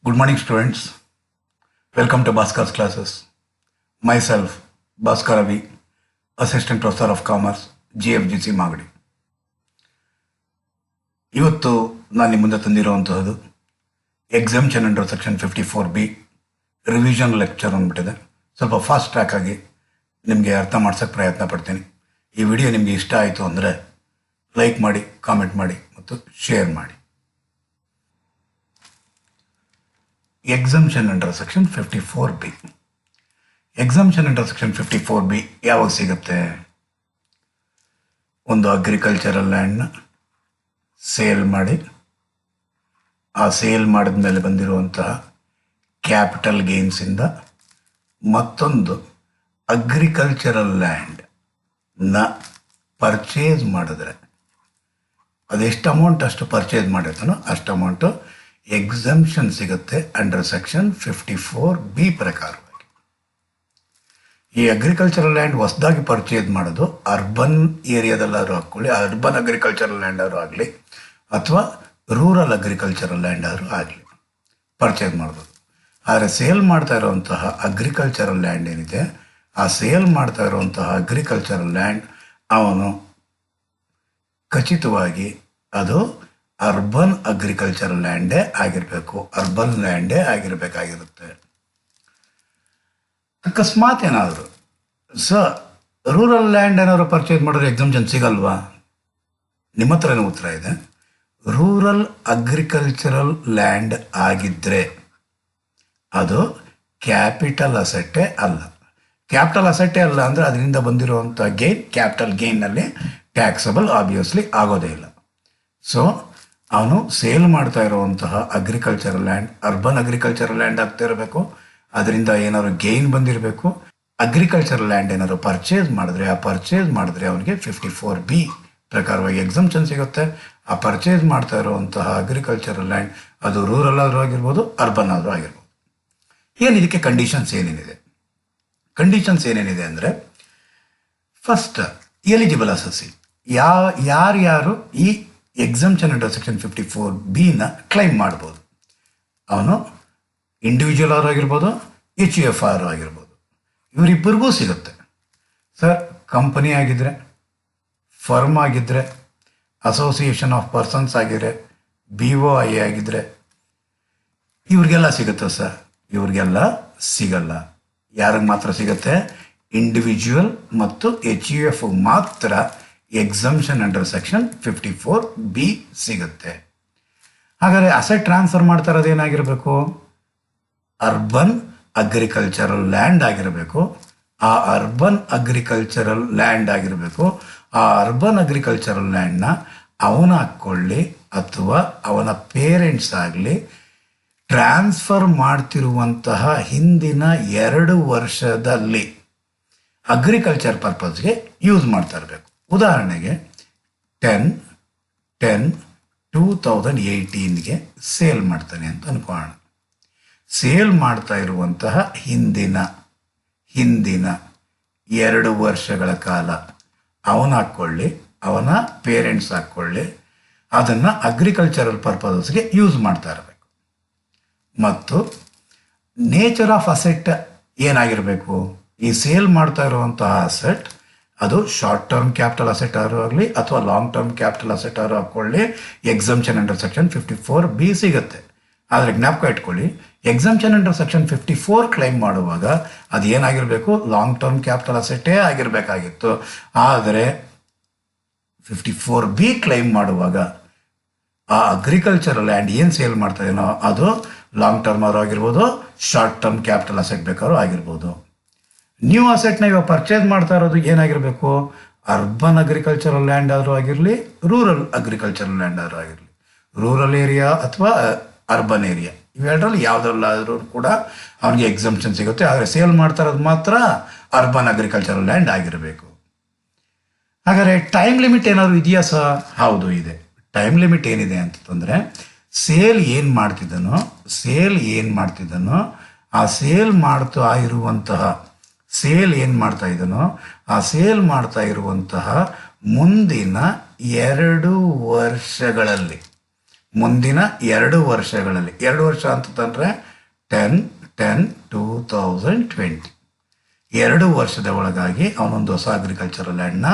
Good morning, students. Welcome to Bhaskar's classes. Myself, Bhaskar Ravi, Assistant Professor of Commerce, GFGC Magadi. ಇವತ್ತು ನಾನು ನಿಮ್ಮ ಮುಂದೆ ತಂದಿರುವಂತಹದ್ದು exemption under section 54B revision lecture ಅಂದ್ಬಿಟ್ಟಿದೆ. ಸ್ವಲ್ಪ fast track ಆಗಿ ನಿಮಗೆ ಅರ್ಥ ಮಾಡ್ಸೋಕ್ಕೆ ಪ್ರಯತ್ನ ಪಡ್ತೀನಿ. ಈ ವಿಡಿಯೋ ನಿಮಗೆ ಇಷ್ಟ ಆಯಿತು ಅಂದರೆ ಲೈಕ್ ಮಾಡಿ, ಕಾಮೆಂಟ್ ಮಾಡಿ ಮತ್ತು ಶೇರ್ ಮಾಡಿ. Exemption under section 54B. Exemption under section 54B ಯಾವಾಗ ಸಿಗುತ್ತೆ? ಒಂದು ಅಗ್ರಿಕಲ್ಚರಲ್ ಲ್ಯಾಂಡ್ನ ಸೇಲ್ ಮಾಡಿ, ಆ ಸೇಲ್ ಮಾಡಿದ ಮೇಲೆ ಬಂದಿರುವಂತಹ ಕ್ಯಾಪಿಟಲ್ ಗೇನ್ಸಿಂದ ಮತ್ತೊಂದು ಅಗ್ರಿಕಲ್ಚರಲ್ ಲ್ಯಾಂಡ್ನ ಪರ್ಚೇಸ್ ಮಾಡಿದ್ರೆ ಅದೆಷ್ಟು ಅಮೌಂಟ್ ಅಷ್ಟು ಪರ್ಚೇಸ್ ಮಾಡಿರ್ತಾನೋ ಅಷ್ಟು ಅಮೌಂಟು ಎಕ್ಸಂಪ್ಷನ್ ಸಿಗುತ್ತೆ ಅಂಡರ್ ಸೆಕ್ಷನ್ 54B ಪ್ರಕಾರವಾಗಿ. ಈ ಅಗ್ರಿಕಲ್ಚರಲ್ ಲ್ಯಾಂಡ್ ಹೊಸದಾಗಿ ಪರ್ಚೇಸ್ ಮಾಡೋದು ಅರ್ಬನ್ ಏರಿಯಾದಲ್ಲಾದ್ರೂ ಹಾಕ್ಕೊಳ್ಳಿ, ಅರ್ಬನ್ ಅಗ್ರಿಕಲ್ಚರಲ್ ಲ್ಯಾಂಡ್ ಆದ್ರೂ ಆಗಲಿ ಅಥವಾ ರೂರಲ್ ಅಗ್ರಿಕಲ್ಚರಲ್ ಲ್ಯಾಂಡ್ ಆದ್ರೂ ಆಗಲಿ ಪರ್ಚೇಸ್ ಮಾಡ್ಬೋದು. ಆದರೆ ಸೇಲ್ ಮಾಡ್ತಾ ಇರುವಂತಹ ಅಗ್ರಿಕಲ್ಚರಲ್ ಲ್ಯಾಂಡ್ ಏನಿದೆ, ಆ ಸೇಲ್ ಮಾಡ್ತಾ ಇರುವಂತಹ ಅಗ್ರಿಕಲ್ಚರಲ್ ಲ್ಯಾಂಡ್ ಅವನು ಖಚಿತವಾಗಿ ಅದು ಅರ್ಬನ್ ಅಗ್ರಿಕಲ್ಚರಲ್ ಲ್ಯಾಂಡೇ ಆಗಿರಬೇಕು, ಅರ್ಬನ್ ಲ್ಯಾಂಡೇ ಆಗಿರಬೇಕಾಗಿರುತ್ತೆ. ಅಕಸ್ಮಾತ್ ಏನಾದರೂ ರೂರಲ್ ಲ್ಯಾಂಡ್ ಏನಾದ್ರು ಪರ್ಚೇಸ್ ಮಾಡಿದ್ರೆ ಎಕ್ಸಂಪ್ಷನ್ ಸಿಗಲ್ವಾ? ನಿಮ್ಮ ಹತ್ರನೇ ಉತ್ತರ ಇದೆ. ರೂರಲ್ ಅಗ್ರಿಕಲ್ಚರಲ್ ಲ್ಯಾಂಡ್ ಆಗಿದ್ದರೆ ಅದು ಕ್ಯಾಪಿಟಲ್ ಅಸೆಟ್ಟೇ ಅಲ್ಲ. ಕ್ಯಾಪಿಟಲ್ ಅಸೆಟ್ಟೇ ಅಲ್ಲ ಅಂದರೆ ಅದರಿಂದ ಬಂದಿರುವಂಥ ಗೇನ್ ಕ್ಯಾಪಿಟಲ್ ಗೇನ್ನಲ್ಲಿ ಟ್ಯಾಕ್ಸಬಲ್ ಆಬ್ವಿಯಸ್ಲಿ ಆಗೋದೇ ಇಲ್ಲ. ಸೊ ಅವನು ಸೇಲ್ ಮಾಡ್ತಾ ಇರುವಂತಹ agricultural land urban agricultural land ಆಗ್ತಾ ಇರಬೇಕು, ಅದರಿಂದ ಏನಾದ್ರು ಗೇನ್ ಬಂದಿರಬೇಕು. ಅಗ್ರಿಕಲ್ಚರಲ್ ಲ್ಯಾಂಡ್ ಏನಾದ್ರು ಪರ್ಚೇಸ್ ಮಾಡಿದ್ರೆ ಅವನಿಗೆ 54B ಪ್ರಕಾರವಾಗಿ ಎಕ್ಸಂಪ್ಷನ್ ಸಿಗುತ್ತೆ. ಆ ಪರ್ಚೇಸ್ ಮಾಡ್ತಾ ಇರುವಂತಹ ಅಗ್ರಿಕಲ್ಚರಲ್ ಲ್ಯಾಂಡ್ ಅದು ರೂರಲ್ ಆದರೂ ಆಗಿರ್ಬೋದು, ಅರ್ಬನ್ ಆದರೂ ಆಗಿರ್ಬೋದು. ಇದಕ್ಕೆ ಕಂಡೀಷನ್ಸ್ ಕಂಡೀಷನ್ಸ್ ಏನೇನಿದೆ ಅಂದರೆ, ಫಸ್ಟ್ ಎಲಿಜಿಬಲ್ ಅಸೆಸಿ ಯಾರ್ಯಾರು ಈ ಎಕ್ಸಂಪ್ಷನ್ ಅಂಡರ್ ಸೆಕ್ಷನ್ 54Bನ ಕ್ಲೈಮ್ ಮಾಡ್ಬೋದು. ಅವನು ಇಂಡಿವಿಜುವಲ್ ಆರು ಆಗಿರ್ಬೋದು, HUFR ಆಗಿರ್ಬೋದು, ಇವರಿಬ್ಬರಿಗೂ ಸಿಗುತ್ತೆ. ಸರ್, ಕಂಪನಿ ಆಗಿದ್ದರೆ, ಫರ್ಮ್ ಆಗಿದ್ದರೆ, ಅಸೋಸಿಯೇಷನ್ ಆಫ್ ಪರ್ಸನ್ಸ್ ಆಗಿದ್ರೆ, BOI ಆಗಿದ್ದರೆ ಇವ್ರಿಗೆಲ್ಲ ಸಿಗುತ್ತೆ ಸರ್. ಇವ್ರಿಗೆಲ್ಲ ಸಿಗಲ್ಲ. ಯಾರಿಗೆ ಮಾತ್ರ ಸಿಗುತ್ತೆ? ಇಂಡಿವಿಜುವಲ್ ಮತ್ತು HUF ಮಾತ್ರ ಎಕ್ಸಂಪ್ಷನ್ ಅಂಡರ್ ಸೆಕ್ಷನ್ 54B ಸಿಗುತ್ತೆ. ಹಾಗಾದರೆ ಅಸೆಟ್ ಟ್ರಾನ್ಸ್ಫರ್ ಮಾಡ್ತಾ ಇರೋದು ಏನಾಗಿರಬೇಕು? ಅರ್ಬನ್ ಅಗ್ರಿಕಲ್ಚರಲ್ ಲ್ಯಾಂಡ್ ಆಗಿರಬೇಕು. ಆ ಅರ್ಬನ್ ಅಗ್ರಿಕಲ್ಚರಲ್ ಲ್ಯಾಂಡ್ ಆಗಿರಬೇಕು. ಆ ಅರ್ಬನ್ ಅಗ್ರಿಕಲ್ಚರಲ್ ಲ್ಯಾಂಡ್ನ ಅವನ ಹಾಕ್ಕೊಳ್ಳಿ ಅಥವಾ ಅವನ ಪೇರೆಂಟ್ಸ್ ಆಗಲಿ ಟ್ರಾನ್ಸ್ಫರ್ ಮಾಡ್ತಿರುವಂತಹ ಹಿಂದಿನ 2 ವರ್ಷದಲ್ಲಿ ಅಗ್ರಿಕಲ್ಚರ್ ಪರ್ಪಸ್ಗೆ ಯೂಸ್ ಮಾಡ್ತಾ ಇರಬೇಕು. ಉದಾಹರಣೆಗೆ 10/10/2018ಗೆ ಸೇಲ್ ಮಾಡ್ತಾನೆ ಅಂತ ಅನ್ಕೋಣ. ಸೇಲ್ ಮಾಡ್ತಾ ಇರುವಂತಹ ಹಿಂದಿನ 2 ವರ್ಷಗಳ ಕಾಲ ಅವನ ಹಾಕ್ಕೊಳ್ಳಿ, ಅವನ ಪೇರೆಂಟ್ಸ್ ಹಾಕ್ಕೊಳ್ಳಿ, ಅದನ್ನು ಅಗ್ರಿಕಲ್ಚರಲ್ ಪರ್ಪಸ್ಗೆ ಯೂಸ್ ಮಾಡ್ತಾ ಇರಬೇಕು. ಮತ್ತು ನೇಚರ್ ಆಫ್ ಅಸೆಟ್ ಏನಾಗಿರಬೇಕು? ಈ ಸೇಲ್ ಮಾಡ್ತಾ ಇರುವಂತಹ ಅಸೆಟ್ ಅದು ಶಾರ್ಟ್ ಟರ್ಮ್ ಕ್ಯಾಪಿಟಲ್ ಅಸೆಟ್ ಆದರೂ ಆಗಲಿ ಅಥವಾ ಲಾಂಗ್ ಟರ್ಮ್ ಕ್ಯಾಪಿಟಲ್ ಅಸೆಟ್ ಆದರೂ ಹಾಕ್ಕೊಳ್ಳಿ, ಎಕ್ಸಂಪ್ಷನ್ ಅಂಡರ್ ಸೆಕ್ಷನ್ 54B ಸಿಗುತ್ತೆ. ಆದರೆ ಜ್ಞಾಪಕ ಇಟ್ಕೊಳ್ಳಿ, ಎಕ್ಸಂಪ್ಷನ್ ಅಂಡರ್ ಸೆಕ್ಷನ್ 54 ಕ್ಲೈಮ್ ಮಾಡುವಾಗ ಅದು ಏನಾಗಿರಬೇಕು? ಲಾಂಗ್ ಟರ್ಮ್ ಕ್ಯಾಪಿಟಲ್ ಅಸೆಟ್ಟೇ ಆಗಿರಬೇಕಾಗಿತ್ತು. ಆದರೆ 54B ಕ್ಲೈಮ್ ಮಾಡುವಾಗ ಆ ಅಗ್ರಿಕಲ್ಚರಲ್ ಲ್ಯಾಂಡ್ ಏನು ಸೇಲ್ ಮಾಡ್ತಾ ಇದೀನೋ ಅದು ಲಾಂಗ್ ಟರ್ಮ್ ಆದರೂ ಆಗಿರ್ಬೋದು, ಶಾರ್ಟ್ ಟರ್ಮ್ ಕ್ಯಾಪಿಟಲ್ ಅಸೆಟ್ ಬೇಕಾದ್ರೂ ಆಗಿರ್ಬೋದು. ನ್ಯೂ ಅಸೆಟ್ನ ಇವಾಗ ಪರ್ಚೇಸ್ ಮಾಡ್ತಾ ಇರೋದು ಏನಾಗಿರಬೇಕು? ಅರ್ಬನ್ ಅಗ್ರಿಕಲ್ಚರಲ್ ಲ್ಯಾಂಡ್ ಆದರೂ ಆಗಿರಲಿ, ರೂರಲ್ ಅಗ್ರಿಕಲ್ಚರಲ್ ಲ್ಯಾಂಡ್ ಆದರೂ ಆಗಿರಲಿ, ರೂರಲ್ ಏರಿಯಾ ಅಥವಾ ಅರ್ಬನ್ ಏರಿಯಾ ಇವೆರಡರಲ್ಲಿ ಯಾವುದರಲ್ಲಾದರೂ ಕೂಡ ಅವನಿಗೆ ಎಕ್ಸಂಪ್ಷನ್ ಸಿಗುತ್ತೆ. ಆದರೆ ಸೇಲ್ ಮಾಡ್ತಾ ಇರೋದು ಮಾತ್ರ ಅರ್ಬನ್ ಅಗ್ರಿಕಲ್ಚರಲ್ ಲ್ಯಾಂಡ್ ಆಗಿರಬೇಕು. ಹಾಗಾದರೆ ಟೈಮ್ ಲಿಮಿಟ್ ಏನಾದರೂ ಇದೆಯಾ ಸರ್? ಹೌದು, ಇದೆ. ಟೈಮ್ ಲಿಮಿಟ್ ಏನಿದೆ ಅಂತಂದರೆ, ಸೇಲ್ ಏನು ಮಾಡ್ತಿದ್ದನೋ ಆ ಸೇಲ್ ಮಾಡ್ತಾ ಇರುವಂತಹ ಮುಂದಿನ 2 ವರ್ಷಗಳಲ್ಲಿ ಮುಂದಿನ 2 ವರ್ಷಗಳಲ್ಲಿ, 2 ವರ್ಷ ಅಂತಂದರೆ 10/10/2020, 2 ವರ್ಷದ ಒಳಗಾಗಿ ಅವನೊಂದು ಹೊಸ ಅಗ್ರಿಕಲ್ಚರಲ್ ಲ್ಯಾಂಡ್ನ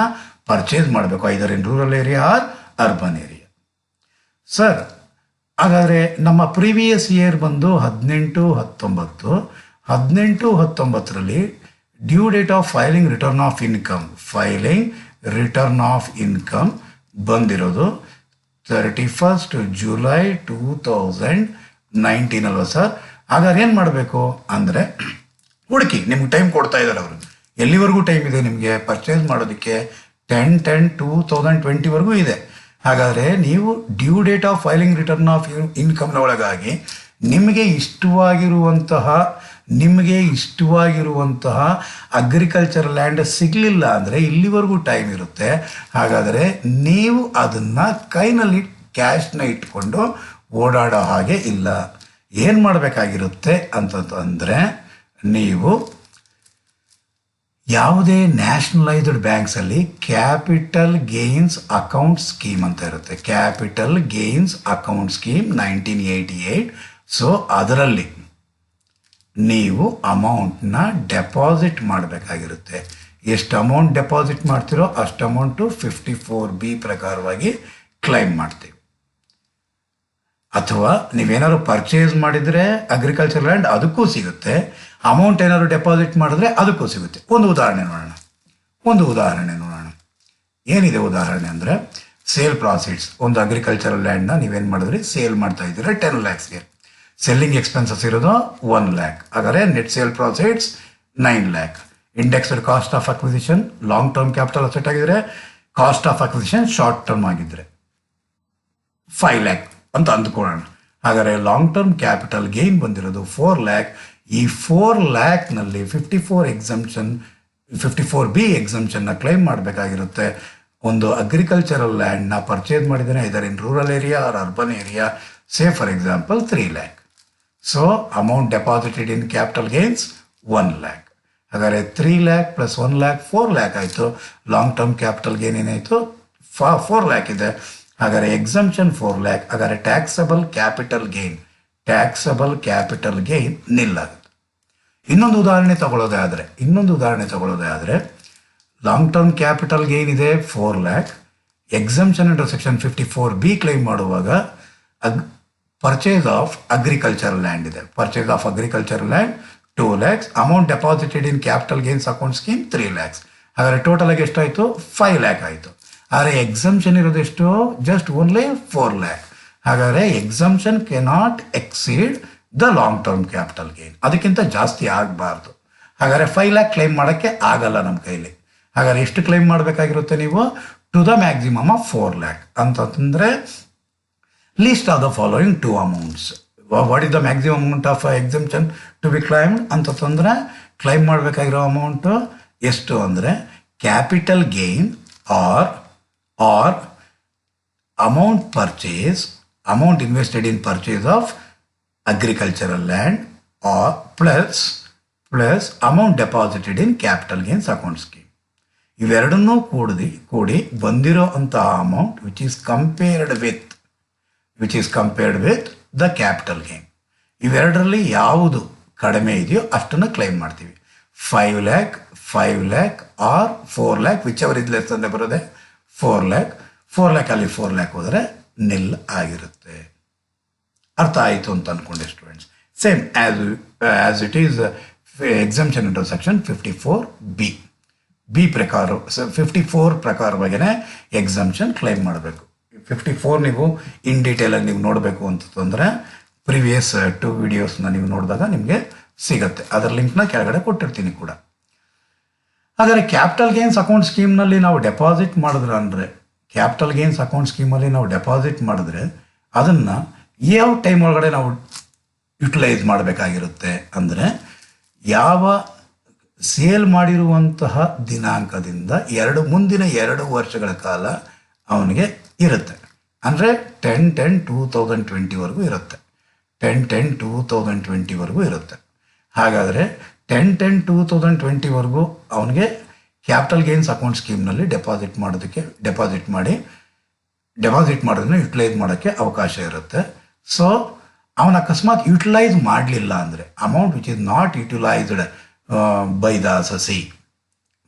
ಪರ್ಚೇಸ್ ಮಾಡಬೇಕು, either in rural area or urban area. Sir, ಹಾಗಾದರೆ ನಮ್ಮ ಪ್ರೀವಿಯಸ್ ಇಯರ್ ಬಂದು 18-19 due date of filing return of income ಬಂದಿರೋದು 31st ಜುಲೈ 2019 ಅಲ್ವಾ ಸರ್? ಹಾಗಾದ್ರೆ ಏನು ಮಾಡಬೇಕು ಅಂದರೆ ಹುಡುಕಿ, ನಿಮ್ಗೆ ಟೈಮ್ ಕೊಡ್ತಾ ಇದ್ದಾರೆ ಅವರು. ಎಲ್ಲಿವರೆಗೂ ಟೈಮ್ ಇದೆ ನಿಮಗೆ ಪರ್ಚೇಸ್ ಮಾಡೋದಕ್ಕೆ? 10/10/2020 ಇದೆ. ಹಾಗಾದರೆ ನೀವು due date of filing return of ಇನ್ಕಮ್ನ ಒಳಗಾಗಿ ನಿಮಗೆ ಇಷ್ಟವಾಗಿರುವಂತಹ ಅಗ್ರಿಕಲ್ಚರ್ ಲ್ಯಾಂಡ್ ಸಿಗಲಿಲ್ಲ ಅಂದರೆ ಇಲ್ಲಿವರೆಗೂ ಟೈಮ್ ಇರುತ್ತೆ. ಹಾಗಾದರೆ ನೀವು ಅದನ್ನು ಕೈನಲ್ಲಿ ಕ್ಯಾಶ್ನ ಇಟ್ಕೊಂಡು ಓಡಾಡೋ ಹಾಗೆ ಇಲ್ಲ. ಏನು ಮಾಡಬೇಕಾಗಿರುತ್ತೆ ಅಂತಂದರೆ, ನೀವು ಯಾವುದೇ ನ್ಯಾಷನಲೈಸ್ಡ್ ಬ್ಯಾಂಕ್ಸಲ್ಲಿ ಕ್ಯಾಪಿಟಲ್ ಗೇನ್ಸ್ ಅಕೌಂಟ್ ಸ್ಕೀಮ್ ಅಂತ ಇರುತ್ತೆ. Capital gains account scheme 1988. So ಅದರಲ್ಲಿ ನೀವು ಅಮೌಂಟ್ನ ಡೆಪಾಸಿಟ್ ಮಾಡಬೇಕಾಗಿರುತ್ತೆ. ಎಷ್ಟು ಅಮೌಂಟ್ ಡೆಪಾಸಿಟ್ ಮಾಡ್ತೀರೋ ಅಷ್ಟು ಅಮೌಂಟು 54B ಪ್ರಕಾರವಾಗಿ ಕ್ಲೈಮ್ ಮಾಡ್ತೀವಿ. ಅಥವಾ ನೀವೇನಾದ್ರು ಪರ್ಚೇಸ್ ಮಾಡಿದರೆ ಅಗ್ರಿಕಲ್ಚರ್ ಲ್ಯಾಂಡ್ ಅದಕ್ಕೂ ಸಿಗುತ್ತೆ, ಅಮೌಂಟ್ ಏನಾದ್ರು ಡೆಪಾಸಿಟ್ ಮಾಡಿದ್ರೆ ಅದಕ್ಕೂ ಸಿಗುತ್ತೆ. ಒಂದು ಉದಾಹರಣೆ ನೋಡೋಣ. ಏನಿದೆ ಉದಾಹರಣೆ ಅಂದರೆ, ಸೇಲ್ ಪ್ರಾಫಿಟ್ಸ್. ಒಂದು ಅಗ್ರಿಕಲ್ಚರಲ್ ಲ್ಯಾಂಡ್ನ ನೀವೇನು ಮಾಡಿದ್ರಿ, ಸೇಲ್ ಮಾಡ್ತಾ ಇದ್ದೀರಾ 10 lakhsಗೆ. ಸೆಲ್ಲಿಂಗ್ ಎಕ್ಸ್ಪೆನ್ಸಸ್ ಇರೋದು 1 lakh. ಹಾಗಾದರೆ net sale profits 9 lakh. Indexed cost of acquisition long term capital asset ಆಗಿದ್ರೆ, cost of acquisition short term ಆಗಿದ್ದರೆ 5 lakh ಅಂತ ಅಂದ್ಕೊಳ್ಳೋಣ. ಹಾಗಾದರೆ ಲಾಂಗ್ ಟರ್ಮ್ ಕ್ಯಾಪಿಟಲ್ ಗೇನ್ ಬಂದಿರೋದು 4 lakh. ಈ 4 lakhನಲ್ಲಿ 54B ಎಕ್ಸಂಪ್ಷನ್ನ ಕ್ಲೈಮ್ ಮಾಡಬೇಕಾಗಿರುತ್ತೆ. ಒಂದು ಅಗ್ರಿಕಲ್ಚರಲ್ ಲ್ಯಾಂಡ್ನ ಪರ್ಚೇಸ್ ಮಾಡಿದರೆ ಇದರ in rural area or urban area, say for example 3 lakh. So amount deposited in capital gains 1 lakh. ಹಾಗಾದರೆ 3 lakh ಪ್ಲಸ್ 1 lakh 4 lakh ಆಯಿತು. ಲಾಂಗ್ ಟರ್ಮ್ ಕ್ಯಾಪಿಟಲ್ ಗೇನ್ ಏನಾಯಿತು? 4 lakh ಇದೆ. ಹಾಗಾದರೆ ಎಕ್ಸಂಪ್ಷನ್ 4 lakh. ಹಾಗಾದರೆ ಟ್ಯಾಕ್ಸಬಲ್ ಕ್ಯಾಪಿಟಲ್ ಗೇನ್ ನಿಲ್ಲಾಗುತ್ತೆ. ಇನ್ನೊಂದು ಉದಾಹರಣೆ ತಗೊಳ್ಳೋದೇ ಆದರೆ ಲಾಂಗ್ ಟರ್ಮ್ ಕ್ಯಾಪಿಟಲ್ ಗೇನ್ ಇದೆ 4 lakh. Exemption under section 54B claim ಮಾಡುವಾಗ ಪರ್ಚೇಸ್ ಆಫ್ ಅಗ್ರಿಕಲ್ಚರಲ್ ಲ್ಯಾಂಡ್ ಇದೆ. Purchase of agricultural land 2 lakhs. Amount deposited in capital gains account scheme 3 lakhs. ಹಾಗಾದರೆ ಟೋಟಲ್ ಆಗಿ ಎಷ್ಟಾಯಿತು? 5 lakh ಆಯಿತು. ಆದರೆ ಎಕ್ಸಂಪ್ಷನ್ ಇರೋದು ಎಷ್ಟು? Just only 4 lakh. ಹಾಗಾದರೆ exemption cannot exceed the long term capital gain, ಅದಕ್ಕಿಂತ ಜಾಸ್ತಿ ಆಗಬಾರ್ದು. ಹಾಗಾದರೆ 5 lakh ಕ್ಲೈಮ್ ಮಾಡೋಕ್ಕೆ ಆಗಲ್ಲ ನಮ್ಮ ಕೈಲಿ. ಹಾಗಾದರೆ ಎಷ್ಟು ಕ್ಲೈಮ್ ಮಾಡಬೇಕಾಗಿರುತ್ತೆ ನೀವು? To the maximum of 4 lakh ಅಂತಂದರೆ least of the following 2 amounts. What is the maximum amount of exemption to be claimed ಅಂತಂದರೆ ಕ್ಲೈಮ್ ಮಾಡಬೇಕಾಗಿರೋ ಅಮೌಂಟು ಎಷ್ಟು ಅಂದರೆ, capital gain or amount invested in purchase of agricultural land or plus amount deposited in capital gains account scheme. ಇವೆರಡನ್ನೂ ಕೂಡಿ ಬಂದಿರೋ ಅಂತಹ amount which is compared with the capital gain. ಇವೆರಡರಲ್ಲಿ ಯಾವುದು ಕಡಿಮೆ ಇದೆಯೋ ಅಷ್ಟನ್ನು ಕ್ಲೈಮ್ ಮಾಡ್ತೀವಿ. 5 lakh or 4 lakh, whichever is less ಅಂದರೆ ಬರೋದೆ 4 lakh. 4 lakh ಅಲ್ಲಿ 4 lakh ಹೋದರೆ ನಿಲ್ ಆಗಿರುತ್ತೆ. ಅರ್ಥ ಆಯಿತು ಅಂತ ಅಂದ್ಕೊಂಡೆ students. Same as it is exemption under section 54B ಪ್ರಕಾರ 54 ಪ್ರಕಾರವಾಗಿಯೇ ಎಕ್ಸಂಪ್ಷನ್ ಕ್ಲೈಮ್ ಮಾಡಬೇಕು. 54 ನೀವು ಇನ್ ಡೀಟೇಲಾಗಿ ನೀವು ನೋಡಬೇಕು ಅಂತಂದರೆ ಪ್ರಿವಿಯಸ್ 2 ವಿಡಿಯೋಸ್ನ ನೀವು ನೋಡಿದಾಗ ನಿಮಗೆ ಸಿಗುತ್ತೆ. ಅದರ ಲಿಂಕ್ನ ಕೆಳಗಡೆ ಕೊಟ್ಟಿರ್ತೀನಿ ಕೂಡ. ಹಾಗಾದರೆ ಕ್ಯಾಪಿಟಲ್ ಗೇನ್ಸ್ ಅಕೌಂಟ್ ಸ್ಕೀಮ್ನಲ್ಲಿ ನಾವು ಡೆಪಾಸಿಟ್ ಮಾಡಿದ್ರೆ ಅದನ್ನು ಯಾವ ಟೈಮ್ ಒಳಗಡೆ ನಾವು ಯುಟಿಲೈಸ್ ಮಾಡಬೇಕಾಗಿರುತ್ತೆ ಅಂದರೆ, ಯಾವ ಸೇಲ್ ಮಾಡಿರುವಂತಹ ದಿನಾಂಕದಿಂದ ಮುಂದಿನ 2 ವರ್ಷಗಳ ಕಾಲ ಅವನಿಗೆ ಇರುತ್ತೆ. ಅಂದರೆ 10/10/2020 ಇರುತ್ತೆ. 10/10/2020 ಇರುತ್ತೆ. ಹಾಗಾದರೆ 10/10/2020 ಅವನಿಗೆ ಕ್ಯಾಪಿಟಲ್ ಗೇನ್ಸ್ ಅಕೌಂಟ್ ಸ್ಕೀಮ್ನಲ್ಲಿ ಡೆಪಾಸಿಟ್ ಮಾಡಿ ಡೆಪಾಸಿಟ್ ಮಾಡೋದನ್ನ ಯುಟಿಲೈಸ್ ಮಾಡೋಕ್ಕೆ ಅವಕಾಶ ಇರುತ್ತೆ. ಸೊ ಅವನ ಅಕಸ್ಮಾತ್ ಯುಟಿಲೈಸ್ ಮಾಡಲಿಲ್ಲ ಅಂದರೆ amount which is not utilised by the ಸಸಿ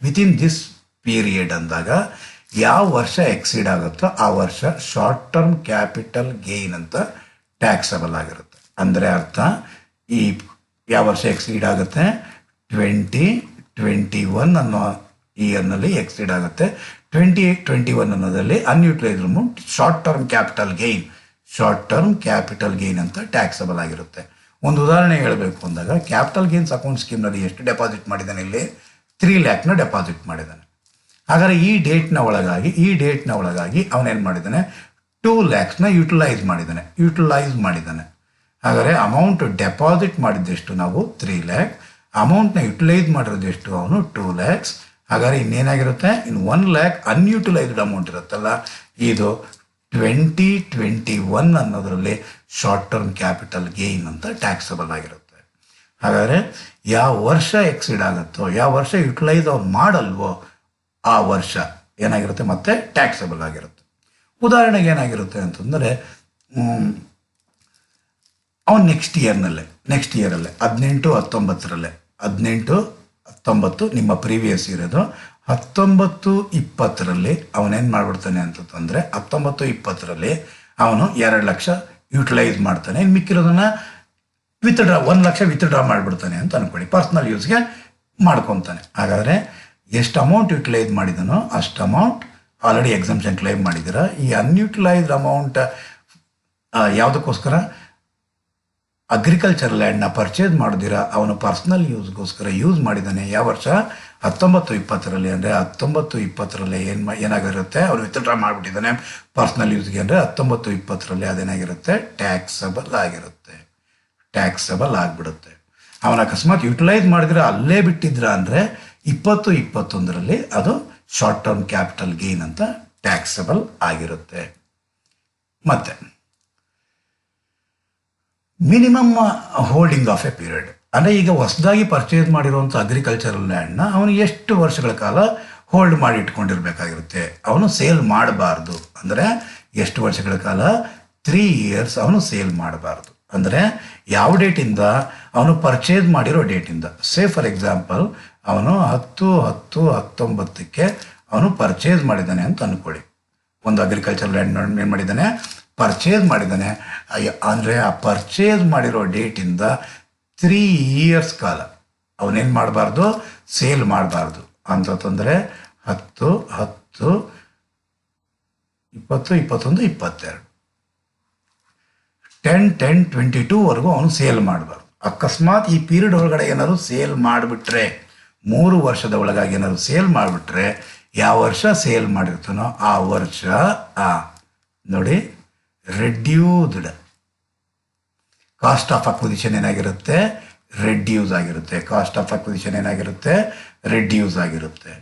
ವಿತಿನ್ ದಿಸ್ ಪೀರಿಯಡ್ ಅಂದಾಗ ಯಾವ ವರ್ಷ ಎಕ್ಸೀಡ್ ಆಗುತ್ತೋ ಆ ವರ್ಷ ಶಾರ್ಟ್ ಟರ್ಮ್ ಕ್ಯಾಪಿಟಲ್ ಗೇನ್ ಅಂತ ಟ್ಯಾಕ್ಸಬಲ್ ಆಗಿರುತ್ತೆ. ಅಂದರೆ ಅರ್ಥ ಈ ಯಾವ ವರ್ಷ ಎಕ್ಸೀಡ್ ಆಗುತ್ತೆ 2021 ಅನ್ನೋ ಇಯರ್ನಲ್ಲಿ ಎಕ್ಸೀಡ್ ಆಗುತ್ತೆ. 2021 ಅನ್ನೋದಲ್ಲಿ unutilised amount short term capital gain ಅಂತ ಟ್ಯಾಕ್ಸಬಲ್ ಆಗಿರುತ್ತೆ. ಒಂದು ಉದಾಹರಣೆ ಹೇಳಬೇಕು ಅಂದಾಗ ಕ್ಯಾಪಿಟಲ್ ಗೇನ್ಸ್ ಅಕೌಂಟ್ ಸ್ಕೀಮ್ನಲ್ಲಿ ಎಷ್ಟು ಡೆಪಾಸಿಟ್ ಮಾಡಿದ್ದಾನೆ, ಇಲ್ಲಿ 3 lakhನ ಡೆಪಾಸಿಟ್ ಮಾಡಿದ್ದಾನೆ. ಹಾಗಾದರೆ ಈ ಡೇಟ್ನ ಒಳಗಾಗಿ ಅವನೇನು ಮಾಡಿದ್ದಾನೆ, 2 lakhನ ಯುಟಿಲೈಸ್ ಮಾಡಿದ್ದಾನೆ. ಹಾಗಾದರೆ ಅಮೌಂಟ್ ಡೆಪಾಸಿಟ್ ಮಾಡಿದ್ದೆಷ್ಟು ನಾವು 3 lakh, ಅಮೌಂಟ್ನ ಯುಟಿಲೈಸ್ ಮಾಡಿರೋದೆಷ್ಟು ಅವನು 2 lakhs. ಹಾಗಾದರೆ ಇನ್ನೇನಾಗಿರುತ್ತೆ, ಇನ್ನು 1 lakh ಅನ್ಯೂಟಿಲೈಸ್ಡ್ ಅಮೌಂಟ್ ಇರುತ್ತಲ್ಲ, ಇದು 2021 ಅನ್ನೋದರಲ್ಲಿ ಶಾರ್ಟ್ ಟರ್ಮ್ ಕ್ಯಾಪಿಟಲ್ ಗೇನ್ ಅಂತ ಟ್ಯಾಕ್ಸಬಲ್ ಆಗಿರುತ್ತೆ. ಹಾಗಾದರೆ ಯಾವ ವರ್ಷ ಎಕ್ಸಿಡ್ ಆಗುತ್ತೋ, ಯಾವ ವರ್ಷ ಯುಟಿಲೈಸ್ ಅವ್ರು ಮಾಡಲ್ವೋ ಆ ವರ್ಷ ಏನಾಗಿರುತ್ತೆ ಮತ್ತೆ ಟ್ಯಾಕ್ಸಬಲ್ ಆಗಿರುತ್ತೆ. ಉದಾಹರಣೆಗೆ ಏನಾಗಿರುತ್ತೆ ಅಂತಂದರೆ ಅವನು ನೆಕ್ಸ್ಟ್ ಇಯರಲ್ಲೇ 18-19 ನಿಮ್ಮ ಪ್ರೀವಿಯಸ್ ಇರೋದು 19-20 ಅವನೇನು ಮಾಡ್ಬಿಡ್ತಾನೆ ಅಂತಂದರೆ 19-20 ಅವನು 2 ಲಕ್ಷ ಯುಟಿಲೈಸ್ ಮಾಡ್ತಾನೆ. ಇನ್ನು ಮಿಕ್ಕಿರೋದನ್ನು 1 ಲಕ್ಷ ವಿತ್ಡ್ರಾ ಮಾಡಿಬಿಡ್ತಾನೆ ಅಂತ ಅಂದ್ಕೊಳ್ಳಿ, ಪರ್ಸ್ನಲ್ ಯೂಸ್ಗೆ ಮಾಡ್ಕೊತಾನೆ. ಹಾಗಾದರೆ ಎಷ್ಟು ಅಮೌಂಟ್ ಯುಟಿಲೈಸ್ ಮಾಡಿದನೋ ಅಷ್ಟು ಅಮೌಂಟ್ ಆಲ್ರೆಡಿ ಎಕ್ಸಮ್ಷನ್ ಕ್ಲೈಮ್ ಮಾಡಿದ್ದೀರಾ. ಈ ಅನ್ಯೂಟಿಲೈಸ್ಡ್ ಅಮೌಂಟ್ ಯಾವುದಕ್ಕೋಸ್ಕರ, ಅಗ್ರಿಕಲ್ಚರ್ ಲ್ಯಾಂಡ್ನ ಪರ್ಚೇಸ್ ಮಾಡಿದಿರ ಅವನು ಪರ್ಸ್ನಲ್ ಯೂಸ್ಗೋಸ್ಕರ ಯೂಸ್ ಮಾಡಿದ್ದಾನೆ. ಯಾವ ವರ್ಷ 19-20 ಅಂದರೆ 19-20 ಏನಾಗಿರುತ್ತೆ, ಅವನು ವಿತ್ಡ್ರಾ ಮಾಡಿಬಿಟ್ಟಿದ್ದಾನೆ ಪರ್ಸ್ನಲ್ ಯೂಸ್ಗೆ ಅಂದರೆ 19-20 ಅದೇನಾಗಿರುತ್ತೆ ಟ್ಯಾಕ್ಸಬಲ್ ಆಗಿಬಿಡುತ್ತೆ. ಅವನ ಅಕಸ್ಮಾತ್ ಯುಟಿಲೈಸ್ ಮಾಡಿದ್ರೆ ಅಲ್ಲೇ ಬಿಟ್ಟಿದ್ರ ಅಂದರೆ 20-21 ಅದು ಶಾರ್ಟ್ ಟರ್ಮ್ ಕ್ಯಾಪಿಟಲ್ ಗೇನ್ ಅಂತ ಟ್ಯಾಕ್ಸಬಲ್ ಆಗಿರುತ್ತೆ. ಮತ್ತೆ minimum holding of A period ಅಂದರೆ ಈಗ ಹೊಸದಾಗಿ ಪರ್ಚೇಸ್ ಮಾಡಿರುವಂಥ ಅಗ್ರಿಕಲ್ಚರಲ್ ಲ್ಯಾಂಡ್ನ ಅವನು ಎಷ್ಟು ವರ್ಷಗಳ ಕಾಲ ಹೋಲ್ಡ್ ಮಾಡಿ ಇಟ್ಕೊಂಡಿರ್ಬೇಕಾಗಿರುತ್ತೆ, ಅವನು ಸೇಲ್ ಮಾಡಬಾರ್ದು. ಅಂದರೆ ಎಷ್ಟು ವರ್ಷಗಳ ಕಾಲ, 3 years ಅವನು ಸೇಲ್ ಮಾಡಬಾರ್ದು. ಅಂದರೆ ಯಾವ ಡೇಟಿಂದ, ಅವನು ಪರ್ಚೇಸ್ ಮಾಡಿರೋ ಡೇಟಿಂದ. ಸೇ ಫಾರ್ ಎಕ್ಸಾಂಪಲ್ ಅವನು 10-10-19 ಅವನು ಪರ್ಚೇಸ್ ಮಾಡಿದ್ದಾನೆ ಅಂತ ಅಂದ್ಕೊಳ್ಳಿ. ಒಂದು ಅಗ್ರಿಕಲ್ಚರ್ ಲ್ಯಾಂಡ್ ಏನು ಮಾಡಿದ್ದಾನೆ, ಪರ್ಚೇಸ್ ಮಾಡಿದ್ದಾನೆ. ಅಂದರೆ ಆ ಪರ್ಚೇಸ್ ಮಾಡಿರೋ ಡೇಟಿಂದ 3 years ಕಾಲ ಅವನೇನು ಮಾಡಬಾರ್ದು, ಸೇಲ್ ಮಾಡಬಾರ್ದು ಅಂತಂದರೆ 10-10-20-21-22 10-10-22 ಅವನು ಸೇಲ್ ಮಾಡಬಾರ್ದು. ಅಕಸ್ಮಾತ್ ಈ ಪೀರಿಯಡ್ ಒಳಗಡೆ ಏನಾದ್ರು ಸೇಲ್ ಮಾಡಿಬಿಟ್ರೆ, 3 ವರ್ಷದ ಒಳಗಾಗಿ ಏನಾದ್ರು ಸೇಲ್ ಮಾಡಿಬಿಟ್ರೆ, ಯಾವ ವರ್ಷ ಸೇಲ್ ಮಾಡಿರ್ತಾನೋ ಆ ವರ್ಷ ನೋಡಿ ರೆಡ್ಯೂಸ್ಡ್ ಕಾಸ್ಟ್ ಆಫ್ ಅಕ್ವಿಸಿಷನ್ ಏನಾಗಿರುತ್ತೆ, ರೆಡ್ಯೂಸ್ ಆಗಿರುತ್ತೆ.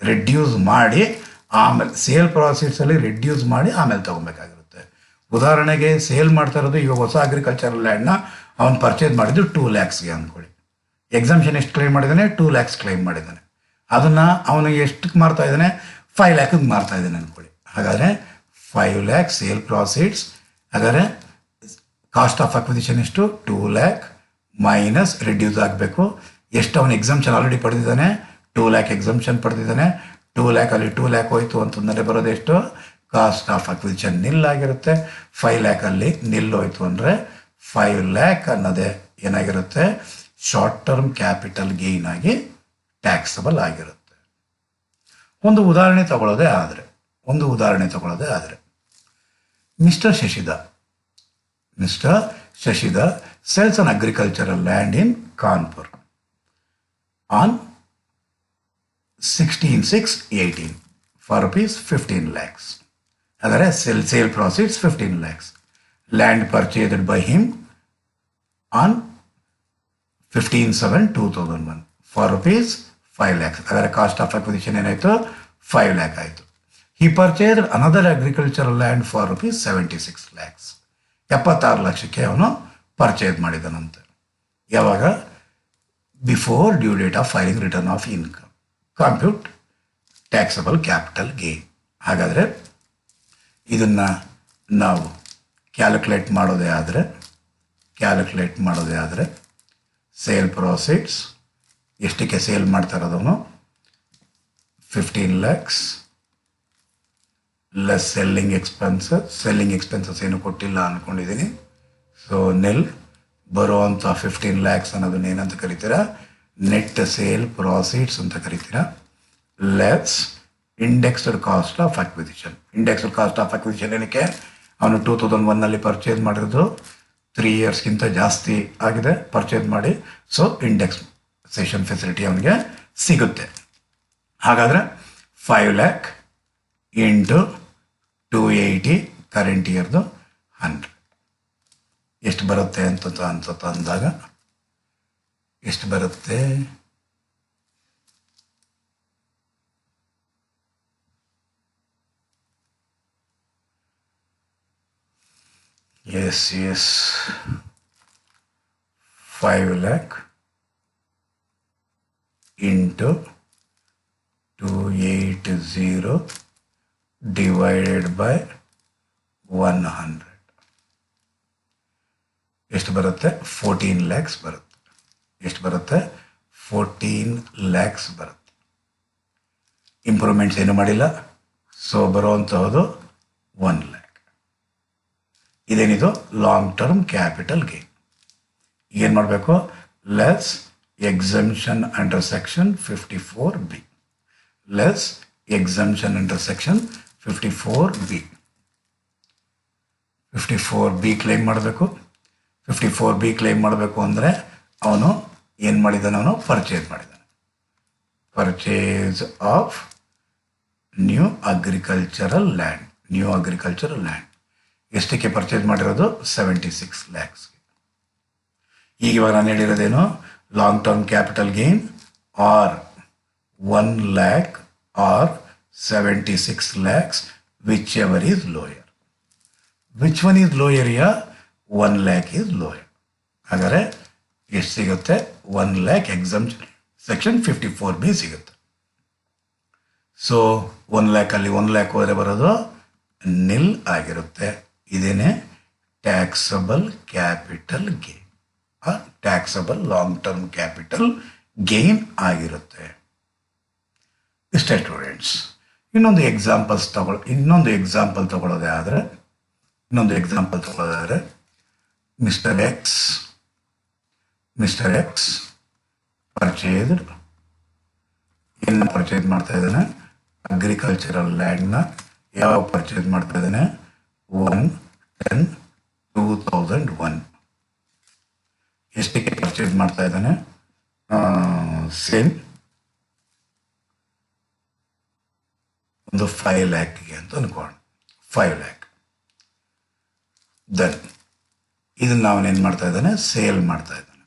ರೆಡ್ಯೂಸ್ ಮಾಡಿ ಆಮೇಲೆ ಸೇಲ್ ಪ್ರಾಸೆಸಲ್ಲಿ ರೆಡ್ಯೂಸ್ ಮಾಡಿ ಆಮೇಲೆ ತೊಗೊಬೇಕಾಗಿರುತ್ತೆ. ಉದಾಹರಣೆಗೆ ಸೇಲ್ ಮಾಡ್ತಾ ಇರೋದು ಇವಾಗ ಹೊಸ ಅಗ್ರಿಕಲ್ಚರಲ್ ಲ್ಯಾಂಡ್ನ ಅವನು ಪರ್ಚೇಸ್ ಮಾಡಿದ್ದು 2 lakhsಗೆ ಅಂದ್ಕೊಳ್ಳಿ. ಎಕ್ಸಾಮ್ಷನ್ ಎಷ್ಟು ಕ್ಲೈಮ್ ಮಾಡಿದ್ದಾನೆ, 2 lakhs ಕ್ಲೈಮ್ ಮಾಡಿದ್ದಾನೆ. ಅದನ್ನು ಅವನು ಎಷ್ಟಕ್ಕೆ ಮಾರ್ತಾ ಇದ್ದಾನೆ, 5 lakhಗೆ ಮಾರ್ತಾ ಇದ್ದಾನೆ ಅಂದ್ಕೊಳ್ಳಿ. ಹಾಗಾದರೆ 5 lakh ಸೇಲ್ ಪ್ರಾಫಿಟ್ಸ್. ಹಾಗಾದರೆ ಕಾಸ್ಟ್ ಆಫ್ ಅಕ್ವಿಸಿಷನ್ ಎಷ್ಟು, 2 lakh ಮೈನಸ್ ರೆಡ್ಯೂಸ್ ಆಗಬೇಕು. ಎಷ್ಟು ಅವನು ಎಕ್ಸಾಮ್ಷನ್ ಆಲ್ರೆಡಿ ಪಡೆದಿದ್ದಾನೆ, 2 lakh ಎಕ್ಸಾಮ್ಷನ್ ಪಡೆದಿದ್ದಾನೆ. 2 lakh ಅಲ್ಲಿ 2 lakh ಹೋಯಿತು ಅಂತಂದರೆ ಬರೋದೆಷ್ಟು, ಕಾಸ್ಟ್ ಆಫ್ ಅಕ್ವಿಸಿಷನ್ ನಿಲ್ಲಾಗಿರುತ್ತೆ. 5 lakh ಅಲ್ಲಿ ನಿಲ್ಲೋಯ್ತು ಅಂದರೆ 5 lakh ಅನ್ನೋದೇ ಏನಾಗಿರುತ್ತೆ, ಶಾರ್ಟ್ ಟರ್ಮ್ ಕ್ಯಾಪಿಟಲ್ ಗೇನ್ ಆಗಿ ಟ್ಯಾಕ್ಸಬಲ್ ಆಗಿರುತ್ತೆ. ಒಂದು ಉದಾಹರಣೆ ತಗೊಳ್ಳೋದೇ ಆದರೆ mister Shashidhar sells an agricultural land in Kanpur on 16/6/18 for rupees 15 lakhs. Agare sale proceeds 15 lakhs. Land purchased by him on 15/7/2001 for rupees 5 lakhs. Agare cost of acquisition ಏನಾಯಿತು, 5 lakh ಆಯಿತು. He purchased another agricultural land for rupees 76 lakhs. 76 ಲಕ್ಷಕ್ಕೆ ಅವನು purchase ಮಾಡಿದನಂತೆ. ಯಾವಾಗ, before due date of filing return of income. Compute taxable capital gain. ಹಾಗಾದರೆ ಇದನ್ನು ನಾವು calculate ಮಾಡೋದೇ ಆದರೆ ಸೇಲ್ ಪ್ರಾಫಿಟ್ಸ್ ಎಷ್ಟಕ್ಕೆ ಸೇಲ್ ಮಾಡ್ತಾ ಇರೋದವನು 15 lakhs ಲೆಸ್ ಸೆಲ್ಲಿಂಗ್ ಎಕ್ಸ್ಪೆನ್ಸಸ್ ಏನು ಕೊಟ್ಟಿಲ್ಲ ಅಂದ್ಕೊಂಡಿದ್ದೀನಿ. ಸೊ ನೆಲ್ ಬರುವಂಥ 15 lakhs ಅನ್ನೋದನ್ನ ಏನಂತ ಕರಿತೀರಾ, ನೆಟ್ ಸೇಲ್ ಪ್ರಾಫಿಟ್ಸ್ ಅಂತ ಕರಿತೀರಾ. Less indexed cost of acquisition. Indexed cost of acquisition ಏನಕ್ಕೆ, ಅವನು 2001 ಪರ್ಚೇಸ್ ಮಾಡಿರೋದು 3 yearsಗಿಂತ ಜಾಸ್ತಿ ಆಗಿದೆ ಪರ್ಚೇಸ್ ಮಾಡಿ. ಸೊ ಇಂಡೆಕ್ಸೇಷನ್ ಫೆಸಿಲಿಟಿ ಅವನಿಗೆ ಸಿಗುತ್ತೆ. ಹಾಗಾದರೆ 5 lakh ಇಂಟು 280 ಕರೆಂಟ್ ಇಯರ್ದು 100 ಎಷ್ಟು ಬರುತ್ತೆ ಅಂತ ಅಂದಾಗ ಎಷ್ಟು ಬರುತ್ತೆ, yes 5 lakh into 280 divided by 100 ಎಷ್ಟು ಬರುತ್ತೆ, 14 lakhs ಬರುತ್ತೆ. ಎಷ್ಟು ಬರುತ್ತೆ, 14 lakhs ಬರುತ್ತೆ. ಇಂಪ್ರೂವ್ಮೆಂಟ್ಸ್ ಏನು ಮಾಡಿಲ್ಲ. ಸೊ ಬರುವಂತಹದ್ದು 1 lakh. ಇದೇನಿದು ಲಾಂಗ್ ಟರ್ಮ್ ಕ್ಯಾಪಿಟಲ್ ಗೇನ್. ಏನು ಮಾಡಬೇಕು, less exemption under section 54B. Less exemption under section 54B. 54B claim ಮಾಡಬೇಕು. 54B ಕ್ಲೈಮ್ ಮಾಡಬೇಕು ಅಂದರೆ ಅವನು ಏನು ಮಾಡಿದ್ದಾನೆ, ಅವನು ಪರ್ಚೇಸ್ ಮಾಡಿದ್ದಾನೆ. Purchase of new agricultural land. ಎಷ್ಟಕ್ಕೆ ಪರ್ಚೇಸ್ ಮಾಡಿರೋದು, 76 lakhs. ಈಗ ಇವಾಗ ನಾನು ಹೇಳಿರೋದೇನು, long term capital gain or 1 lakh or 76 lakhs, whichever is lower. Which one is lower? 1 lakh is lower. ಹಾಗಾದರೆ ಎಷ್ಟು ಸಿಗುತ್ತೆ, 1 lakh ಎಕ್ಸಂಪ್ಷನ್ ಸೆಕ್ಷನ್ 54B ಸಿಗುತ್ತೆ. ಸೊ 1 lakh ಅಲ್ಲಿ 1 lakh ಹೋದರೆ ಬರೋದು ನಿಲ್ ಆಗಿರುತ್ತೆ. ಇದೇನೆ taxable capital gain, taxable long term capital gain ಆಗಿರುತ್ತೆ. ಇಷ್ಟೇ ಸ್ಟೂಡೆಂಟ್ಸ್. ಇನ್ನೊಂದು ಎಕ್ಸಾಂಪಲ್ ತಗೊಳ್ಳೋದೇ ಆದರೆ ಮಿಸ್ಟರ್ ಎಕ್ಸ್ ಪರ್ಚೇಸ್ಡ್, ಏನು ಪರ್ಚೇಸ್ ಮಾಡ್ತಾ ಇದ್ದಾನೆ, ಅಗ್ರಿಕಲ್ಚರಲ್ ಲ್ಯಾಂಡ್ನ ಯಾವಾಗ ಪರ್ಚೇಸ್ ಮಾಡ್ತಾ ಇದ್ದಾನೆ, 1/10/2001. ಎಷ್ಟಕ್ಕೆ ಪರ್ಚೇಸ್ ಮಾಡ್ತಾ ಇದ್ದಾನೆ, ಸೇಮ್ ಒಂದು 5 lakhಗೆ ಅಂತ ಅನ್ಕೋಣ. 5 lakh. ದೆನ್ ಇದನ್ನು ಅವನೇನು ಮಾಡ್ತಾ ಇದ್ದಾನೆ, ಸೇಲ್ ಮಾಡ್ತಾ ಇದ್ದಾನೆ.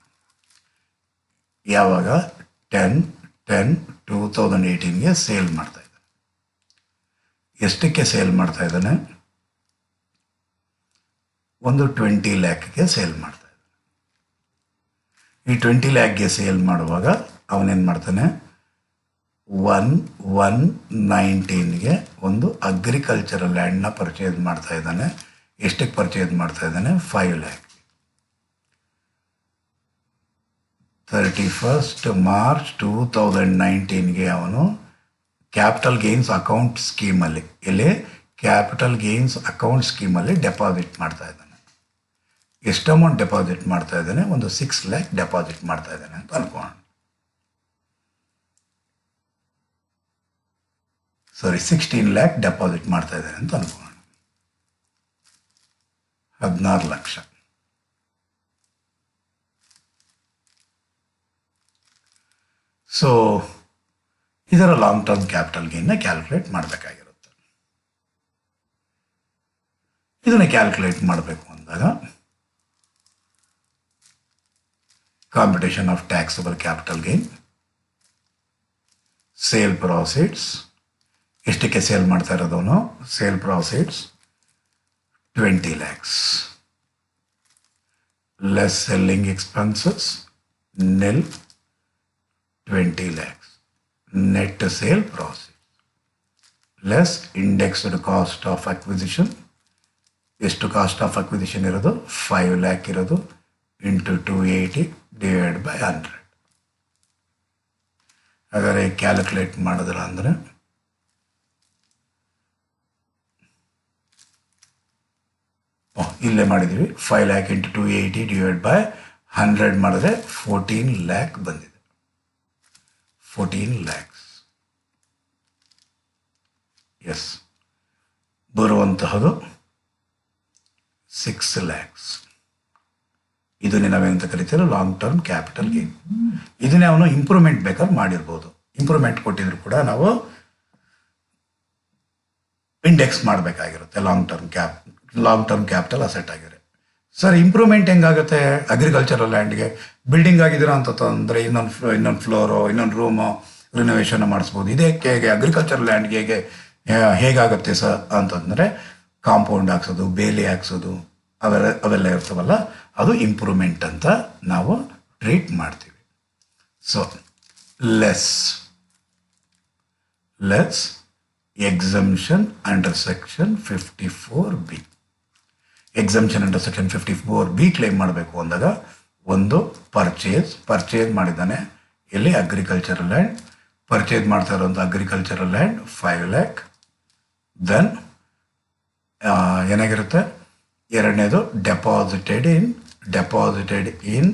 ಯಾವಾಗ 10/10/2018ಗೆ ಸೇಲ್ ಮಾಡ್ತಾ ಇದ್ದಾನೆ. ಎಷ್ಟಕ್ಕೆ ಸೇಲ್ ಮಾಡ್ತಾ ಇದ್ದಾನೆ, ಒಂದು 20 lakhಗೆ ಸೇಲ್ ಮಾಡ್ತಾ ಇದ್ದಾನೆ. ಈ 20 lakhಗೆ ಸೇಲ್ ಮಾಡುವಾಗ ಅವನೇನು ಮಾಡ್ತಾನೆ, 1/1/19ಗೆ ಒಂದು ಅಗ್ರಿಕಲ್ಚರಲ್ ಲ್ಯಾಂಡ್ನ ಪರ್ಚೇಸ್ ಮಾಡ್ತಾ ಇದ್ದಾನೆ. ಎಷ್ಟಕ್ಕೆ ಪರ್ಚೇಸ್ ಮಾಡ್ತಾ ಇದ್ದಾನೆ, 5 lakh. 31st March 2019ಗೆ ಅವನು ಕ್ಯಾಪಿಟಲ್ ಗೇನ್ಸ್ ಅಕೌಂಟ್ ಸ್ಕೀಮಲ್ಲಿ, ಕ್ಯಾಪಿಟಲ್ ಗೇನ್ಸ್ ಅಕೌಂಟ್ ಸ್ಕೀಮಲ್ಲಿ ಡೆಪಾಸಿಟ್ ಮಾಡ್ತಾ ಇದ್ದಾನೆ. ಎಷ್ಟು ಅಮೌಂಟ್ ಡೆಪಾಸಿಟ್ ಮಾಡ್ತಾ ಇದ್ದಾನೆ, ಒಂದು 6 lakh ಡೆಪಾಸಿಟ್ ಮಾಡ್ತಾ ಇದ್ದಾನೆ ಅಂತ ಅನ್ಕೋಣ. 16 lakh ಡೆಪಾಸಿಟ್ ಮಾಡ್ತಾ ಇದ್ದಾನೆ ಅಂತ ಅನ್ಕೋಣ. 16 ಲಕ್ಷ. ಸೊ ಇದರ ಲಾಂಗ್ ಟರ್ಮ್ ಕ್ಯಾಪಿಟಲ್ ಗೇನ್ನ ಕ್ಯಾಲ್ಕುಲೇಟ್ ಮಾಡಬೇಕಾಗಿರುತ್ತೆ. ಇದನ್ನು ಕ್ಯಾಲ್ಕುಲೇಟ್ ಮಾಡಬೇಕು ಅಂದಾಗ computation of taxable capital gain, sale profits, ಎಷ್ಟಕ್ಕೆ ಸೇಲ್ ಮಾಡ್ತಾ ಇರೋದವನು, sale profits 20 lakhs, less selling expenses nil 20 lakhs, net sale profit less indexed cost of acquisition. ಎಷ್ಟು ಕಾಸ್ಟ್ ಆಫ್ ಅಕ್ವಿಸಿಷನ್ ಇರೋದು? 5 lakh ಇರೋದು ಇಂಟು 280 ಡಿವೈಡ್ ಬೈ 100. ಹಾಗಾದರೆ calculate ಮಾಡಿದ್ರ ಅಂದರೆ ಇಲ್ಲೇ ಮಾಡಿದ್ದೀವಿ. 5 lakh ಇಂಟು 280 ಡಿವೈಡ್ ಬೈ 100 ಮಾಡಿದ್ರೆ 14 lakh ಬಂದಿದೆ. 14 lakhs. S, ಬರುವಂತಹದು 6 lakhs. ಇದನ್ನೇ ನಾವೇನಂತ ಕರಿತೀರೋ ಲಾಂಗ್ ಟರ್ಮ್ ಕ್ಯಾಪಿಟಲ್ ಗೇನ್. ಇದನ್ನೇ ಅವನು ಇಂಪ್ರೂವ್ಮೆಂಟ್ ಬೇಕಾದ್ರೆ ಮಾಡಿರ್ಬೋದು. ಇಂಪ್ರೂವ್ಮೆಂಟ್ ಕೊಟ್ಟಿದ್ರು ಕೂಡ ನಾವು ಇಂಡೆಕ್ಸ್ ಮಾಡಬೇಕಾಗಿರುತ್ತೆ ಲಾಂಗ್ ಟರ್ಮ್ ಕ್ಯಾಪಿಟಲ್ ಅಸೆಟ್ ಆಗಿರುತ್ತೆ. ಸರ್, ಇಂಪ್ರೂವ್ಮೆಂಟ್ ಹೆಂಗಾಗುತ್ತೆ? ಅಗ್ರಿಕಲ್ಚರಲ್ ಲ್ಯಾಂಡ್ಗೆ ಬಿಲ್ಡಿಂಗ್ ಆಗಿದ್ದೀರಾ ಅಂತಂದರೆ ಇನ್ನೊಂದು ಫ್ಲೋರು, ಇನ್ನೊಂದು ರೂಮು ರಿನೋವೇಷನ್ ಮಾಡಿಸ್ಬೋದು. ಇದಕ್ಕೆ ಹೇಗೆ ಅಗ್ರಿಕಲ್ಚರಲ್ ಲ್ಯಾಂಡ್ಗೆ ಹೇಗಾಗುತ್ತೆ ಸರ್ ಅಂತಂದರೆ, ಕಾಂಪೌಂಡ್ ಹಾಕ್ಸೋದು, ಬೇಲಿ ಹಾಕ್ಸೋದು ಅವೆಲ್ಲ ಇರ್ತವಲ್ಲ, ಅದು ಇಂಪ್ರೂವ್ಮೆಂಟ್ ಅಂತ ನಾವು ಟ್ರೀಟ್ ಮಾಡ್ತೀವಿ. So less exemption under section 54B. Exemption under section 54B claim ಮಾಡಬೇಕು ಅಂದಾಗ, ಒಂದು ಪರ್ಚೇಸ್ ಮಾಡಿದ್ದಾನೆ. ಇಲ್ಲಿ ಅಗ್ರಿಕಲ್ಚರಲ್ ಲ್ಯಾಂಡ್ ಪರ್ಚೇಸ್ ಮಾಡ್ತಾ ಇರೋಂಥ ಅಗ್ರಿಕಲ್ಚರಲ್ ಲ್ಯಾಂಡ್ 5 lakh. ದೆನ್ ಏನಾಗಿರುತ್ತೆ? ಎರಡನೇದು deposited in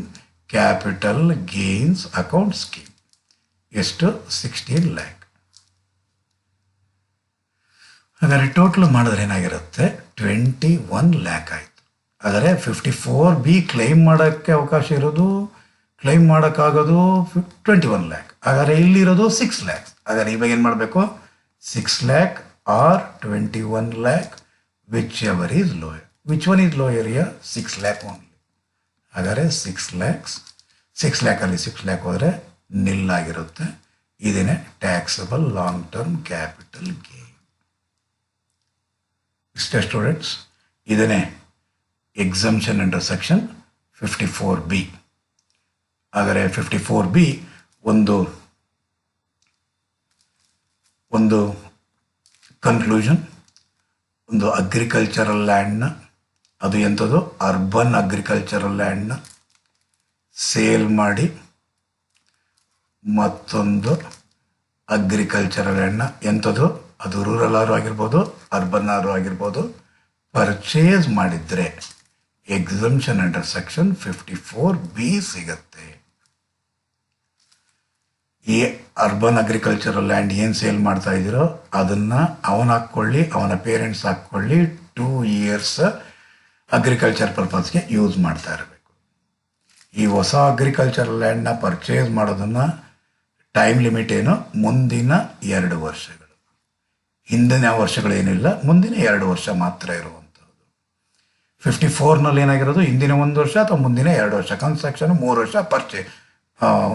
capital gains account scheme. ಎಷ್ಟು? 16 lakh. ಹಾಗಾದರೆ ಟೋಟಲ್ ಮಾಡಿದ್ರೆ ಏನಾಗಿರುತ್ತೆ? 21 lakh ಆಯಿತು. ಹಾಗಾದರೆ 54B ಕ್ಲೈಮ್ ಮಾಡೋಕ್ಕೆ ಅವಕಾಶ ಇರೋದು, ಕ್ಲೈಮ್ ಮಾಡೋಕ್ಕಾಗೋದು 21 lakh. ಹಾಗಾದರೆ ಇಲ್ಲಿರೋದು 6 lakhs. ಹಾಗಾದರೆ ಇವಾಗ ಏನು ಮಾಡಬೇಕು? 6 lakh or 21 lakh, whichever is lower. Which one is lower? 6 lakh only. ಹಾಗಾದರೆ 6 lakhs. 6 lakhಲ್ಲಿ 6 lakh ಹೋದರೆ ನಿಲ್ಲಾಗಿರುತ್ತೆ. ಇದನ್ನೇ taxable long term capital gain. ಇಷ್ಟೇ ಸ್ಟೂಡೆಂಟ್ಸ್, ಇದನ್ನೇ ಎಕ್ಸಂಪ್ಷನ್ ಅಂಡರ್ ಸೆಕ್ಷನ್ 54B. ಹಾಗಾದರೆ 54B ಒಂದು ಕನ್ಕ್ಲೂಷನ್, ಒಂದು ಅಗ್ರಿಕಲ್ಚರಲ್ ಲ್ಯಾಂಡ್ನ, ಅದು ಎಂಥದ್ದು? ಅರ್ಬನ್ ಅಗ್ರಿಕಲ್ಚರಲ್ ಲ್ಯಾಂಡ್ನ ಸೇಲ್ ಮಾಡಿ ಮತ್ತೊಂದು ಅಗ್ರಿಕಲ್ಚರಲ್ ಲ್ಯಾಂಡ್ನ, ಎಂಥದ್ದು? ಅದು ರೂರಲ್ ಆರು ಆಗಿರ್ಬೋದು, ಅರ್ಬನ್ ಆರು ಆಗಿರ್ಬೋದು, ಪರ್ಚೇಸ್ ಮಾಡಿದರೆ ಎಕ್ಸಂಪ್ಷನ್ ಅಂಡರ್ ಸೆಕ್ಷನ್ 54B ಸಿಗತ್ತೆ. ಈ ಅರ್ಬನ್ ಅಗ್ರಿಕಲ್ಚರಲ್ ಲ್ಯಾಂಡ್ ಏನು ಸೇಲ್ ಮಾಡ್ತಾ ಇದ್ದೀರೋ ಅದನ್ನು ಅವನು ಹಾಕ್ಕೊಳ್ಳಿ, ಅವನ ಪೇರೆಂಟ್ಸ್ ಹಾಕ್ಕೊಳ್ಳಿ, 2 years ಅಗ್ರಿಕಲ್ಚರ್ ಪರ್ಪಸ್ಗೆ ಯೂಸ್ ಮಾಡ್ತಾ ಇರಬೇಕು. ಈ ಹೊಸ ಅಗ್ರಿಕಲ್ಚರಲ್ ಲ್ಯಾಂಡ್ನ ಪರ್ಚೇಸ್ ಮಾಡೋದನ್ನು ಟೈಮ್ ಲಿಮಿಟ್ ಏನು? ಮುಂದಿನ 2 ವರ್ಷಗಳು. ಹಿಂದಿನ ವರ್ಷಗಳೇನಿಲ್ಲ, ಮುಂದಿನ 2 ವರ್ಷ ಮಾತ್ರ ಇರುವಂಥದ್ದು. 54ನಲ್ಲಿ ಏನಾಗಿರೋದು? ಹಿಂದಿನ 1 ವರ್ಷ ಅಥವಾ ಮುಂದಿನ 2 ವರ್ಷ. ಕನ್ಸ್ಟ್ರಕ್ಷನ್ 3 ವರ್ಷ,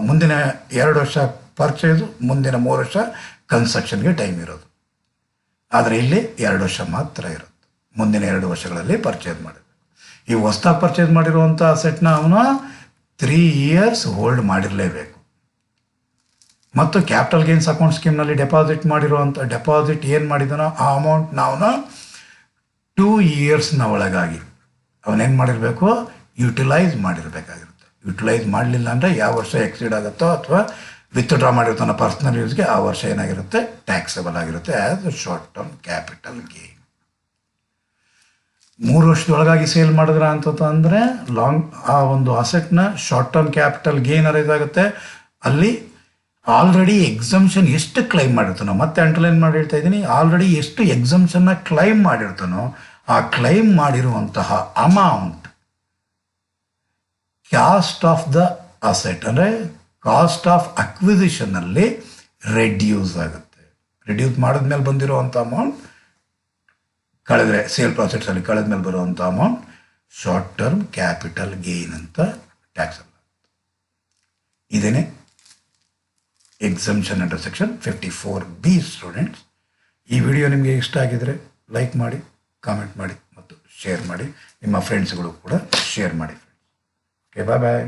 ಮುಂದಿನ 2 ವರ್ಷ ಪರ್ಚೇಸು, ಮುಂದಿನ 3 ವರ್ಷ ಕನ್ಸ್ಟ್ರಕ್ಷನ್ಗೆ ಟೈಮ್ ಇರೋದು. ಆದರೆ ಇಲ್ಲಿ 2 ವರ್ಷ ಮಾತ್ರ ಇರುತ್ತೆ. ಮುಂದಿನ 2 ವರ್ಷಗಳಲ್ಲಿ ಪರ್ಚೇಸ್ ಮಾಡಬೇಕು. ಈ ಹೊಸ್ದಾಗಿ ಪರ್ಚೇಸ್ ಮಾಡಿರುವಂಥ ಅಸೆಟ್ನ ಅವನು 3 years ಹೋಲ್ಡ್ ಮಾಡಿರಲೇಬೇಕು. ಮತ್ತು ಕ್ಯಾಪಿಟಲ್ ಗೇನ್ಸ್ ಅಕೌಂಟ್ ಸ್ಕೀಮ್ನಲ್ಲಿ ಡೆಪಾಸಿಟ್ ಏನು ಮಾಡಿದಾನೋ ಆ ಅಮೌಂಟ್ನ ಅವನು 2 years ಒಳಗಾಗಿ ಅವನೇನು ಮಾಡಿರಬೇಕು? ಯುಟಿಲೈಸ್ ಮಾಡಿರಬೇಕಾಗಿರುತ್ತೆ. ಯುಟಿಲೈಸ್ ಮಾಡಲಿಲ್ಲ ಅಂದರೆ ಯಾವ ವರ್ಷ ಎಕ್ಸಿಡ್ ಆಗುತ್ತೋ ಅಥವಾ ವಿತ್ಡ್ರಾ ಮಾಡಿರ್ತಾನೋ ಪರ್ಸ್ನಲ್ ಯೂಸ್ಗೆ, ಆ ವರ್ಷ ಏನಾಗಿರುತ್ತೆ? ಟ್ಯಾಕ್ಸಬಲ್ ಆಗಿರುತ್ತೆ as short term capital gain. 3 ವರ್ಷದೊಳಗಾಗಿ ಸೇಲ್ ಮಾಡಿದ್ರ ಅಂತಂದರೆ ಆ ಒಂದು ಅಸೆಟ್ನ short term capital gain arise ಆಗುತ್ತೆ. ಅಲ್ಲಿ ಆಲ್ರೆಡಿ ಎಕ್ಸಂಪ್ಷನ್ ಎಷ್ಟು ಕ್ಲೈಮ್ ಮಾಡಿರ್ತಾನೋ, ಮತ್ತೆ ಅಂಡರ್ಲೈನ್ ಮಾಡಿ ಹೇಳ್ತಾ ಇದ್ದೀನಿ, ಆಲ್ರೆಡಿ ಎಷ್ಟು ಎಕ್ಸಂಪ್ಷನ್ನ ಕ್ಲೈಮ್ ಮಾಡಿರ್ತಾನೋ ಆ ಕ್ಲೈಮ್ ಮಾಡಿರುವಂತಹ amount cost of the asset, ಅಂದರೆ ಕಾಸ್ಟ್ ಆಫ್ ಅಕ್ವಿಸಿಷನ್ನಲ್ಲಿ ರೆಡ್ಯೂಸ್ ಆಗುತ್ತೆ. ರೆಡ್ಯೂಸ್ ಮಾಡಿದ್ಮೇಲೆ ಬಂದಿರುವಂಥ ಅಮೌಂಟ್ ಕಳೆದ್ರೆ, ಸೇಲ್ ಪ್ರಾಸೆಸ್ಸಲ್ಲಿ ಕಳೆದ್ಮೇಲೆ ಬರುವಂಥ amount short term capital gain ಅಂತ ಟ್ಯಾಕ್ಸ್ ಆಗುತ್ತೆ. ಇದೇನೆ exemption under section 54B. Students, ಈ ವಿಡಿಯೋ ನಿಮಗೆ ಇಷ್ಟ ಆಗಿದರೆ ಲೈಕ್ ಮಾಡಿ, ಕಾಮೆಂಟ್ ಮಾಡಿ ಮತ್ತು ಶೇರ್ ಮಾಡಿ. ನಿಮ್ಮ ಫ್ರೆಂಡ್ಸ್ಗಳು ಕೂಡ ಶೇರ್ ಮಾಡಿ. ಓಕೆ, ಬಾಯ್ ಬಾಯ್.